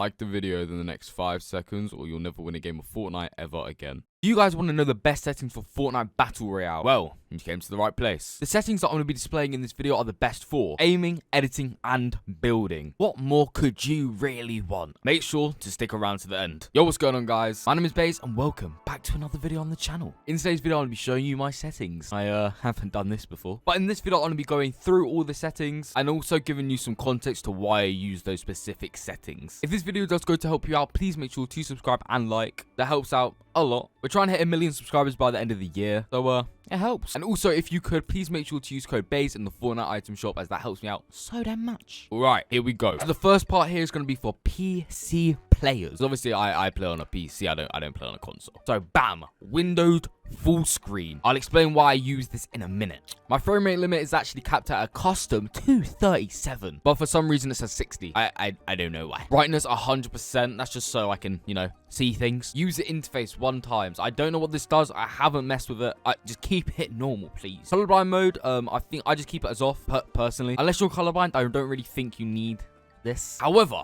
like the video in the next 5 seconds or you'll never win a game of Fortnite ever again. Do you guys want to know the best settings for Fortnite Battle Royale? Well, you came to the right place. The settings that I'm going to be displaying in this video are the best for aiming, editing, and building. What more could you really want? Make sure to stick around to the end. Yo, what's going on, guys? My name is Baze, and welcome back to another video on the channel. In today's video, I'm going to be showing you my settings. I haven't done this before. But in this video, I'm going to be going through all the settings and also giving you some context to why I use those specific settings. If this video does go to help you out, please make sure to subscribe and like. That helps out a lot. We're trying to hit 1 million subscribers by the end of the year, so it helps. And also, if you could, please make sure to use code BAZE in the Fortnite item shop, as that helps me out so damn much. Alright, here we go. So the first part here is going to be for PC players. Obviously, I play on a PC, I don't play on a console. So bam, windowed full screen. I'll explain why I use this in a minute. My frame rate limit is actually capped at a custom 237, but for some reason it says 60. I don't know why. Brightness 100%, that's just so I can, you know, see things. Use the interface 1 time. I don't know what this does. I haven't messed with it. Just keep it normal, please. Colorblind mode, I think I just keep it as off, personally. Unless you're colorblind, I don't really think you need this. However,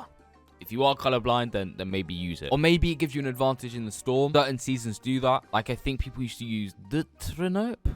if you are colorblind, then maybe use it. Or maybe it gives you an advantage in the storm. Certain seasons do that. Like, I think people used to use the Trinope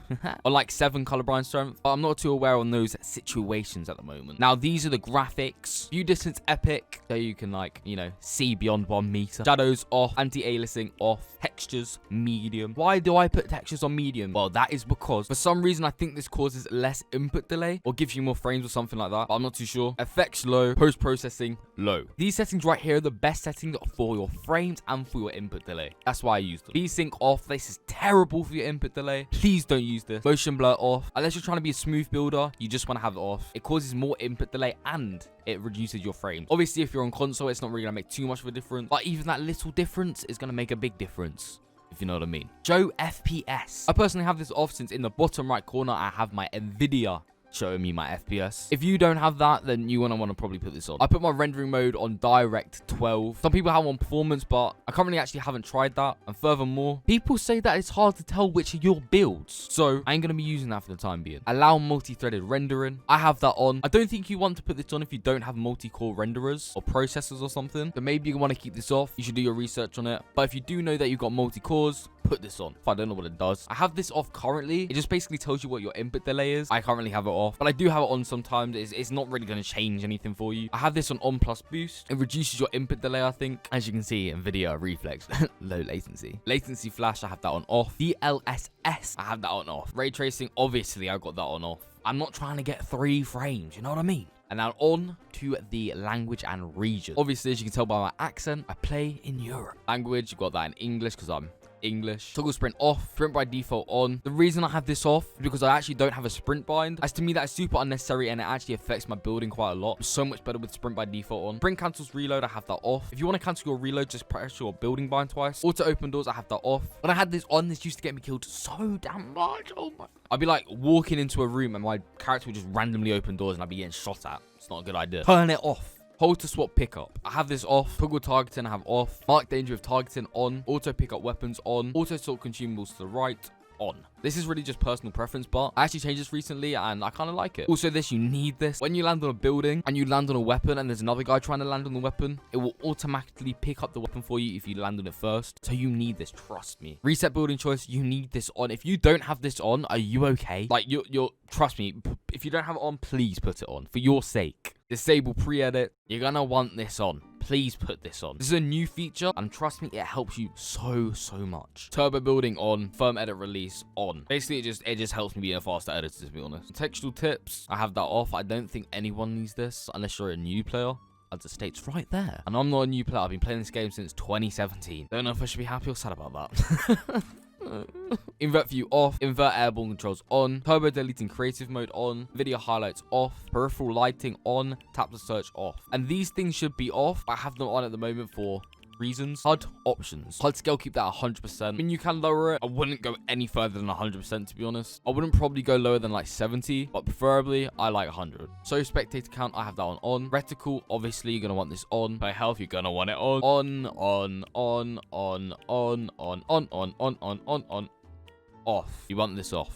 on like 7 colorblind strength. But I'm not too aware on those situations at the moment. Now, these are the graphics. View distance epic. So you can, like, you know, see beyond 1 meter. Shadows off. Anti-aliasing off. Textures medium. Why do I put textures on medium? Well, that is because for some reason I think this causes less input delay or gives you more frames or something like that. But I'm not too sure. Effects low. Post-processing low. These settings right here are the best settings for your frames and for your input delay. That's why I use them. Desync off. This is terrible for your input delay. Please don't use this. Motion blur off. Unless you're trying to be a smooth builder, you just want to have it off. It causes more input delay and it reduces your frames. Obviously, if you're on console, it's not really gonna make too much of a difference, but even that little difference is gonna make a big difference, if you know what I mean. Show FPS. I personally have this off since in the bottom right corner I have my Nvidia showing me my FPS. If you don't have that, then you want to probably put this on. I put my rendering mode on direct 12. Some people have on performance, but I currently actually haven't tried that. And furthermore, people say that it's hard to tell which are your builds, so I ain't gonna be using that for the time being. Allow multi-threaded rendering. I have that on. I don't think you want to put this on if you don't have multi-core renderers or processors or something. So maybe you want to keep this off. You should do your research on it. But if you do know that you've got multi-cores, put this on. If I don't know what it does. I have this off currently. It just basically tells you what your input delay is. I currently have it off, but I do have it on sometimes. It's not really going to change anything for you. I have this on plus boost. It reduces your input delay, I think. As you can see, Nvidia reflex. Low latency. Latency flash, I have that on off. DLSS, I have that on off. Ray tracing, obviously, I got that on off. I'm not trying to get 3 frames, you know what I mean? And now on to the language and region. Obviously, as you can tell by my accent, I play in Europe. Language, you got that in English because I'm English. Toggle sprint off, sprint by default on. The reason I have this off is because I actually don't have a sprint bind. As to me, that is super unnecessary and it actually affects my building quite a lot. I'm so much better with sprint by default on. Sprint cancels reload, I have that off. If you want to cancel your reload, just press your building bind twice. Auto open doors, I have that off. When I had this on, this used to get me killed so damn much. Oh my. I'd be like walking into a room and my character would just randomly open doors and I'd be getting shot at. It's not a good idea. Turn it off. Hold to swap pickup. I have this off. Toggle targeting I have off. Mark danger with targeting on. Auto pick up weapons on. Auto sort consumables to the right on. This is really just personal preference, but I actually changed this recently and I kind of like it. Also, you need this. When you land on a building and you land on a weapon and there's another guy trying to land on the weapon, it will automatically pick up the weapon for you if you land on it first. So you need this, trust me. Reset building choice, you need this on. If you don't have this on, are you okay? Like, you're trust me, if you don't have it on, please put it on for your sake. Disable pre-edit. You're gonna want this on. Please put this on. This is a new feature and trust me, it helps you so much. Turbo building on. Firm edit release on. Basically, it just helps me be a faster editor, to be honest. Textual tips, I have that off. I don't think anyone needs this unless you're a new player. As it states right there. And I'm not a new player. I've been playing this game since 2017. Don't know if I should be happy or sad about that. Invert view off. Invert airborne controls on. Turbo deleting creative mode on. Video highlights off. Peripheral lighting on. Tap to search off. And these things should be off. I have them on at the moment for reasons. HUD options. HUD scale, keep that 100%. I mean, you can lower it. I wouldn't go any further than 100%, to be honest. I wouldn't probably go lower than like 70, but preferably I like 100. So spectator count, I have that on. Reticle, obviously you're gonna want this on. By health, you're gonna want it on. On. Off. You want this off.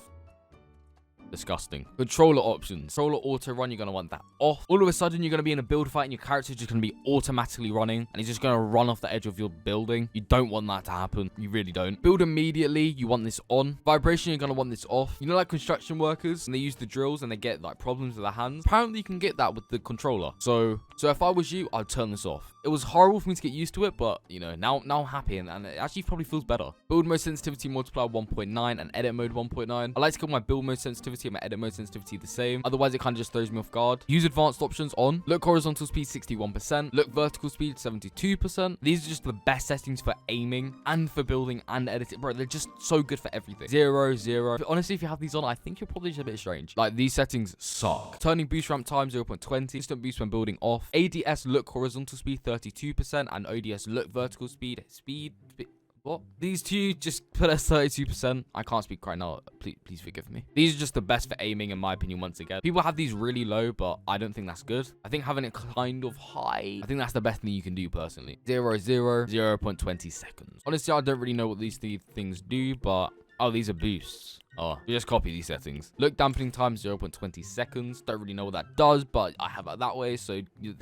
Disgusting. Controller options. Controller auto run, you're going to want that off. All of a sudden, you're going to be in a build fight and your character is just going to be automatically running and he's just going to run off the edge of your building. You don't want that to happen. You really don't. Build immediately, you want this on. Vibration, you're going to want this off. You know, like construction workers and they use the drills and they get like problems with their hands. Apparently, you can get that with the controller. So if I was you, I'd turn this off. It was horrible for me to get used to it, but you know, now I'm happy and it actually probably feels better. Build mode sensitivity multiplier 1.9 and edit mode 1.9. I like to keep my build mode sensitivity and my edit mode sensitivity the same. Otherwise, it kind of just throws me off guard. Use advanced options on. Look horizontal speed 61%. Look vertical speed 72%. These are just the best settings for aiming and for building and editing. Bro, they're just so good for everything. 0, 0. But honestly, if you have these on, I think you're probably just a bit strange. Like, these settings suck. Turning boost ramp time 0.20. Instant boost when building off. ADS look horizontal speed 32% and ODS look vertical speed. What? These two just put as 32%. I can't speak right now. Please forgive me. These are just the best for aiming, in my opinion, once again. People have these really low, but I don't think that's good. I think having it kind of high, I think that's the best thing you can do, personally. 0, 0, 0.20 seconds. Honestly, I don't really know what these three things do, but... Oh, these are boosts. Oh, you just copy these settings. Look dampening time 0.20 seconds. Don't really know what that does, but I have it that way, so you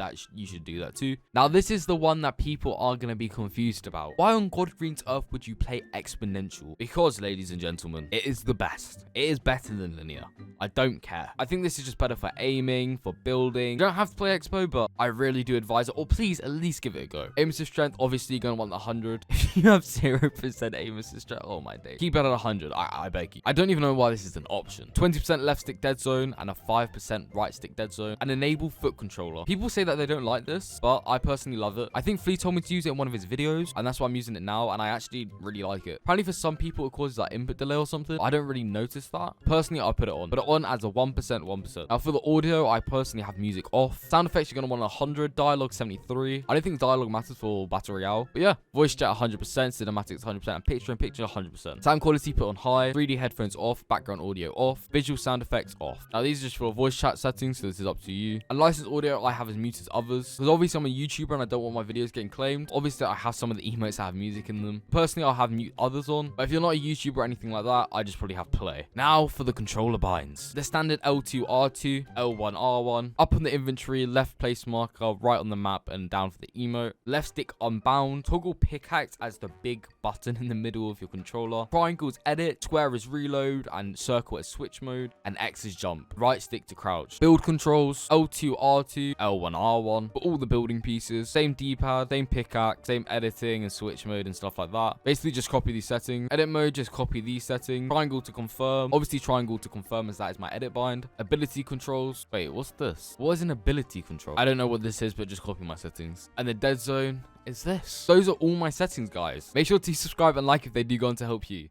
should do that too. Now, this is the one that people are going to be confused about. Why on God Green's Earth would you play exponential? Because, ladies and gentlemen, it is the best. It is better than linear. I don't care. I think this is just better for aiming, for building. You don't have to play expo, but I really do advise it. Or please, at least give it a go. Aim assist strength, obviously, you're going to want the 100. If you have 0% aim assist strength, oh my day. Keep it at 100. I beg you. I don't even know why this is an option. 20% left stick dead zone and a 5% right stick dead zone and enable foot controller. People say that they don't like this, but I personally love it. I think Flea told me to use it in one of his videos and that's why I'm using it now and I actually really like it. Apparently for some people it causes like input delay or something. I don't really notice that. Personally, I put it on. Put it on as a 1%. Now for the audio, I personally have music off. Sound effects, you're going to want 100. Dialogue 73. I don't think dialogue matters for Battle Royale. But yeah, voice chat 100%, cinematics 100%, and picture 100%. Sound quality put on high. 3D headphones off. Background audio off. Visual sound effects off. Now these are just for voice chat settings, so this is up to you. And licensed audio I have as muted as others. Because obviously I'm a YouTuber and I don't want my videos getting claimed. Obviously I have some of the emotes that have music in them. Personally, I'll have mute others on. But if you're not a YouTuber or anything like that, I just probably have play. Now for the controller binds. The standard L2 R2, L1 R1. Up on the inventory, left place marker, right on the map, and down for the emote. Left stick unbound. Toggle pickaxe as the big button in the middle of your controller. Triangle is edit. Square is reload. And circle is switch mode. And X is jump. Right stick to crouch. Build controls. L2 R2, L1 R1. For all the building pieces. Same D-pad, same pickaxe, same editing and switch mode and stuff like that. Basically just copy these settings. Edit mode, just copy these settings. Triangle to confirm. Obviously triangle to confirm as that is my edit bind. Ability controls. Wait, what's this? What is an ability control? I don't know what this is, but just copy my settings. And the dead zone is this. Those are all my settings, guys. Make sure to subscribe and like if they do go on to help you.